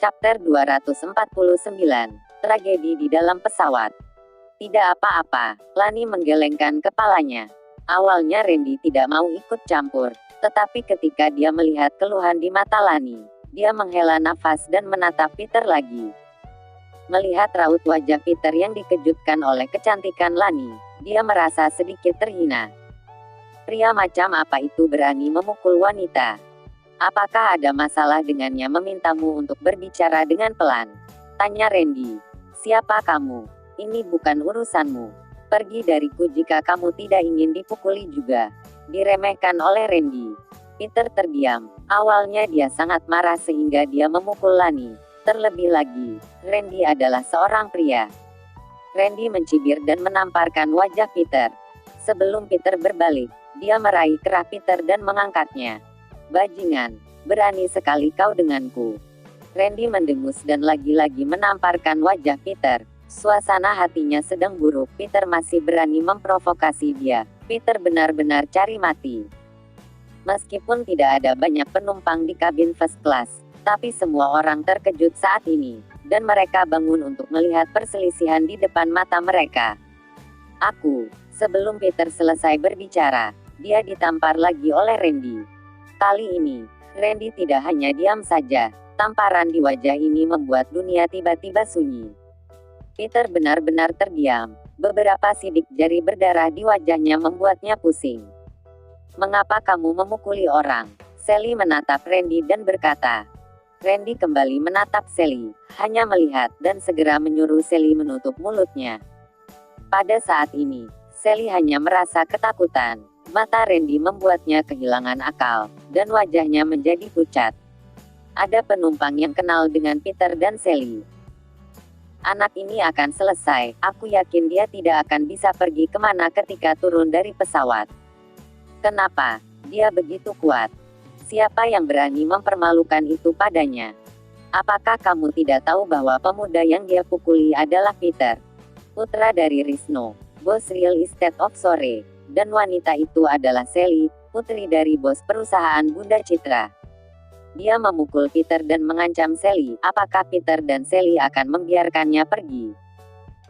Chapter 249. Tragedi di dalam pesawat. Tidak apa-apa, Lani menggelengkan kepalanya. Awalnya Randy tidak mau ikut campur, tetapi ketika dia melihat keluhan di mata Lani, dia menghela nafas dan menatap Peter lagi. Melihat raut wajah Peter yang dikejutkan oleh kecantikan Lani, dia merasa sedikit terhina. Pria macam apa itu berani memukul wanita? Apakah ada masalah dengannya memintamu untuk berbicara dengan pelan? Tanya Randy. Siapa kamu? Ini bukan urusanmu. Pergi dariku jika kamu tidak ingin dipukuli juga. Diremehkan oleh Randy. Peter terdiam. Awalnya dia sangat marah sehingga dia memukul Lani. Terlebih lagi, Randy adalah seorang pria. Randy mencibir dan menamparkan wajah Peter. Sebelum Peter berbalik, dia meraih kerah Peter dan mengangkatnya. Bajingan, berani sekali kau denganku. Randy mendengus dan lagi-lagi menamparkan wajah Peter. Suasana hatinya sedang buruk. Peter masih berani memprovokasi dia. Peter benar-benar cari mati. Meskipun tidak ada banyak penumpang di kabin first class, tapi semua orang terkejut saat ini, dan mereka bangun untuk melihat perselisihan di depan mata mereka. Sebelum Peter selesai berbicara, dia ditampar lagi oleh Randy. Kali ini, Randy tidak hanya diam saja, tamparan di wajah ini membuat dunia tiba-tiba sunyi. Peter benar-benar terdiam, beberapa sidik jari berdarah di wajahnya membuatnya pusing. Mengapa kamu memukuli orang? Sally menatap Randy dan berkata. Randy kembali menatap Sally, hanya melihat dan segera menyuruh Sally menutup mulutnya. Pada saat ini, Sally hanya merasa ketakutan. Mata Randy membuatnya kehilangan akal, dan wajahnya menjadi pucat. Ada penumpang yang kenal dengan Peter dan Sally. Anak ini akan selesai, aku yakin dia tidak akan bisa pergi kemana ketika turun dari pesawat. Kenapa? Dia begitu kuat. Siapa yang berani mempermalukan itu padanya? Apakah kamu tidak tahu bahwa pemuda yang dia pukuli adalah Peter? Putra dari Risno, bos real estate offshore. Dan wanita itu adalah Sally, putri dari bos perusahaan Bunda Citra. Dia memukul Peter dan mengancam Sally. Apakah Peter dan Sally akan membiarkannya pergi?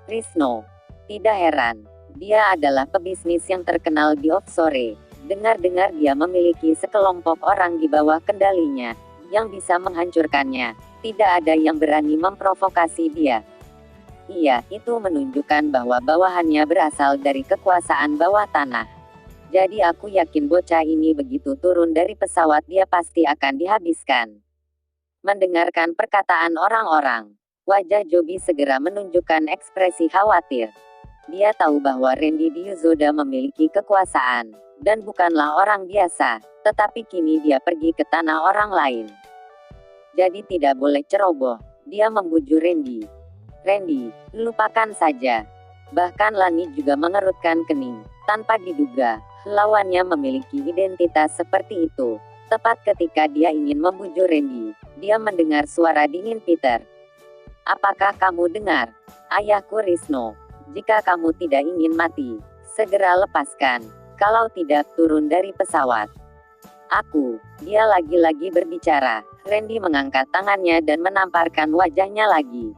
Risno. Tidak heran. Dia adalah pebisnis yang terkenal di offshore. Dengar-dengar dia memiliki sekelompok orang di bawah kendalinya, yang bisa menghancurkannya. Tidak ada yang berani memprovokasi dia. Iya, itu menunjukkan bahwa bawahannya berasal dari kekuasaan bawah tanah. Jadi aku yakin bocah ini begitu turun dari pesawat dia pasti akan dihabiskan. Mendengarkan perkataan orang-orang, wajah Joby segera menunjukkan ekspresi khawatir. Dia tahu bahwa Randy Diuzoda memiliki kekuasaan, dan bukanlah orang biasa, tetapi kini dia pergi ke tanah orang lain. Jadi tidak boleh ceroboh, dia membujuk Randy. Randy, lupakan saja. Bahkan Lani juga mengerutkan kening. Tanpa diduga, lawannya memiliki identitas seperti itu. Tepat ketika dia ingin membujuk Randy, dia mendengar suara dingin Peter. Apakah kamu dengar? Ayahku Risno. Jika kamu tidak ingin mati, segera lepaskan. Kalau tidak, turun dari pesawat. Dia lagi-lagi berbicara. Randy mengangkat tangannya dan menamparkan wajahnya lagi.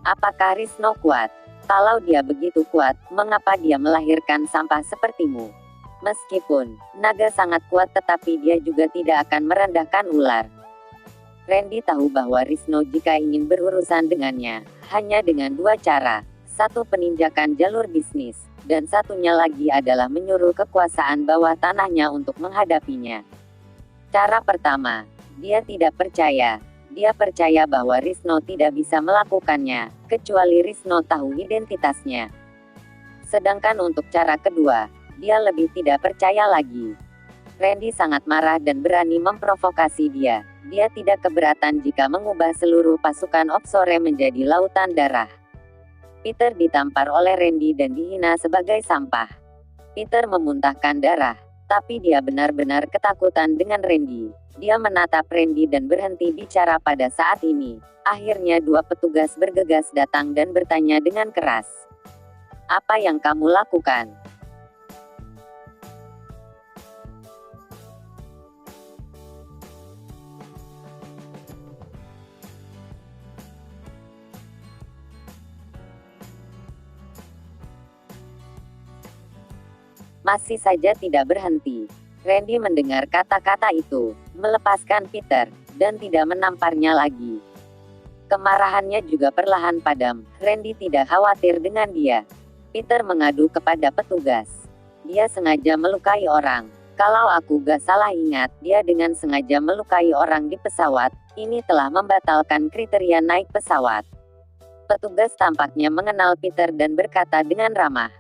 Apakah Risno kuat? Kalau dia begitu kuat, mengapa dia melahirkan sampah sepertimu? Meskipun naga sangat kuat tetapi dia juga tidak akan merendahkan ular. Randy tahu bahwa Risno jika ingin berurusan dengannya, hanya dengan dua cara. Satu peninjakan jalur bisnis, dan satunya lagi adalah menyuruh kekuasaan bawah tanahnya untuk menghadapinya. Cara pertama, dia tidak percaya. Dia percaya bahwa Risno tidak bisa melakukannya, kecuali Risno tahu identitasnya. Sedangkan untuk cara kedua, dia lebih tidak percaya lagi. Randy sangat marah dan berani memprovokasi dia. Dia tidak keberatan jika mengubah seluruh pasukan offshore menjadi lautan darah. Peter ditampar oleh Randy dan dihina sebagai sampah. Peter memuntahkan darah, tapi dia benar-benar ketakutan dengan Randy. Dia menatap Randy dan berhenti bicara pada saat ini. Akhirnya dua petugas bergegas datang dan bertanya dengan keras. Apa yang kamu lakukan? Masih saja tidak berhenti. Randy mendengar kata-kata itu, melepaskan Peter, dan tidak menamparnya lagi. Kemarahannya juga perlahan padam. Randy tidak khawatir dengan dia. Peter mengadu kepada petugas. Dia sengaja melukai orang. Kalau aku gak salah ingat, dia dengan sengaja melukai orang di pesawat. Ini telah membatalkan kriteria naik pesawat. Petugas tampaknya mengenal Peter dan berkata dengan ramah,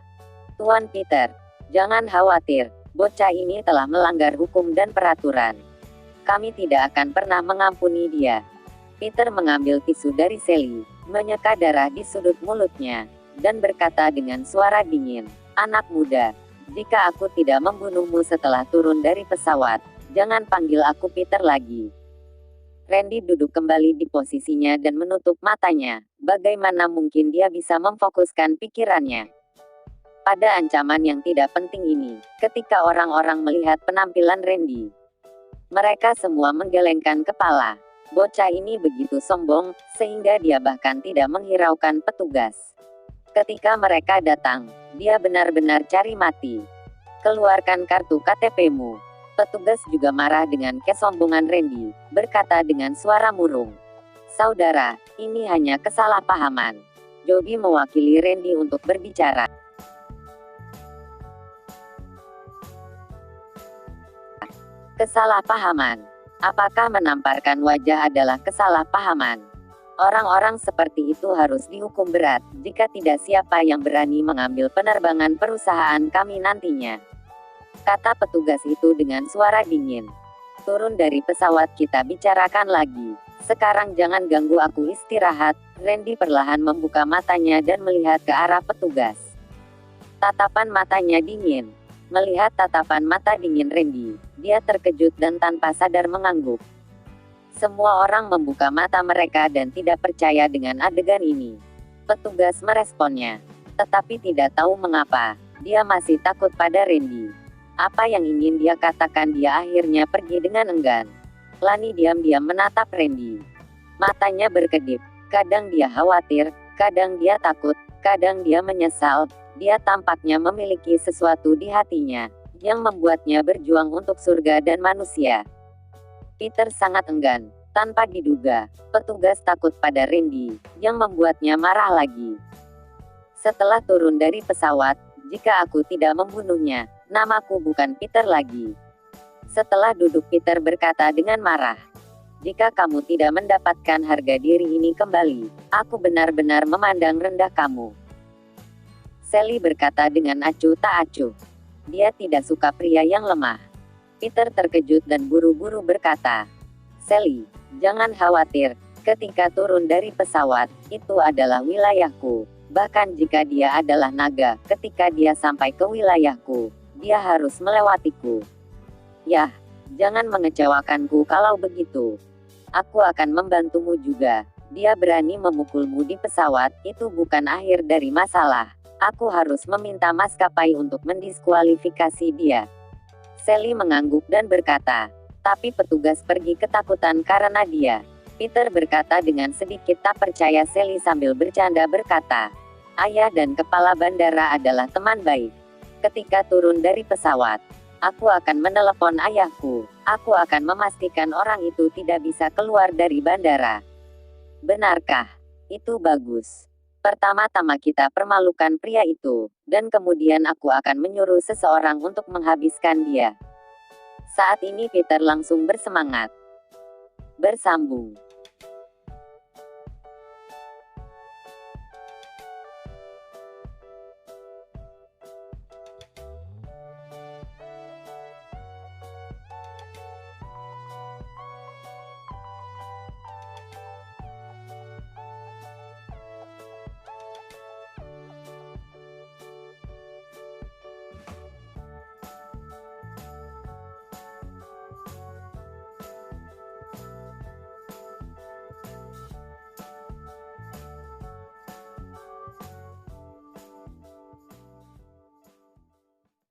"Tuan Peter, jangan khawatir. Bocah ini telah melanggar hukum dan peraturan. Kami tidak akan pernah mengampuni dia." Peter mengambil tisu dari Sally, menyeka darah di sudut mulutnya, dan berkata dengan suara dingin, "Anak muda, jika aku tidak membunuhmu setelah turun dari pesawat, jangan panggil aku Peter lagi." Randy duduk kembali di posisinya dan menutup matanya. Bagaimana mungkin dia bisa memfokuskan pikirannya pada ancaman yang tidak penting ini? Ketika orang-orang melihat penampilan Randy, mereka semua menggelengkan kepala. Bocah ini begitu sombong, sehingga dia bahkan tidak menghiraukan petugas. Ketika mereka datang, dia benar-benar cari mati. "Keluarkan kartu KTP-mu." Petugas juga marah dengan kesombongan Randy, berkata dengan suara murung, "Saudara, ini hanya kesalahpahaman." Joby mewakili Randy untuk berbicara. Kesalahpahaman. Apakah menamparkan wajah adalah kesalahpahaman? Orang-orang seperti itu harus dihukum berat, jika tidak siapa yang berani mengambil penerbangan perusahaan kami nantinya. Kata petugas itu dengan suara dingin. "Turun dari pesawat, kita bicarakan lagi. Sekarang jangan ganggu aku istirahat." Randy perlahan membuka matanya dan melihat ke arah petugas. Tatapan matanya dingin. Melihat tatapan mata dingin Randy, dia terkejut dan tanpa sadar mengangguk. Semua orang membuka mata mereka dan tidak percaya dengan adegan ini. Petugas meresponnya, tetapi tidak tahu mengapa, dia masih takut pada Randy. Apa yang ingin dia katakan? Dia akhirnya pergi dengan enggan. Lani diam-diam menatap Randy. Matanya berkedip. Kadang dia khawatir, kadang dia takut, kadang dia menyesal. Dia tampaknya memiliki sesuatu di hatinya, yang membuatnya berjuang untuk surga dan manusia. Peter sangat enggan. Tanpa diduga, petugas takut pada Randy, yang membuatnya marah lagi. "Setelah turun dari pesawat, jika aku tidak membunuhnya, namaku bukan Peter lagi." Setelah duduk, Peter berkata dengan marah, "Jika kamu tidak mendapatkan harga diri ini kembali, aku benar-benar memandang rendah kamu." Sally berkata dengan acuh tak acuh. Dia tidak suka pria yang lemah. Peter terkejut dan buru-buru berkata, "Sally, jangan khawatir. Ketika turun dari pesawat, itu adalah wilayahku. Bahkan jika dia adalah naga, ketika dia sampai ke wilayahku, dia harus melewatiku. Yah, jangan mengecewakanku kalau begitu. Aku akan membantumu juga." Dia berani memukulmu di pesawat, itu bukan akhir dari masalah. Aku harus meminta maskapai untuk mendiskualifikasi dia. Sally mengangguk dan berkata, "Tapi petugas pergi ketakutan karena dia." Peter berkata dengan sedikit tak percaya. Sally sambil bercanda berkata, "Ayah dan kepala bandara adalah teman baik. Ketika turun dari pesawat, aku akan menelepon ayahku. Aku akan memastikan orang itu tidak bisa keluar dari bandara." "Benarkah? Itu bagus. Pertama-tama kita permalukan pria itu, dan kemudian aku akan menyuruh seseorang untuk menghabiskan dia." Saat ini Peter langsung bersemangat. Bersambung.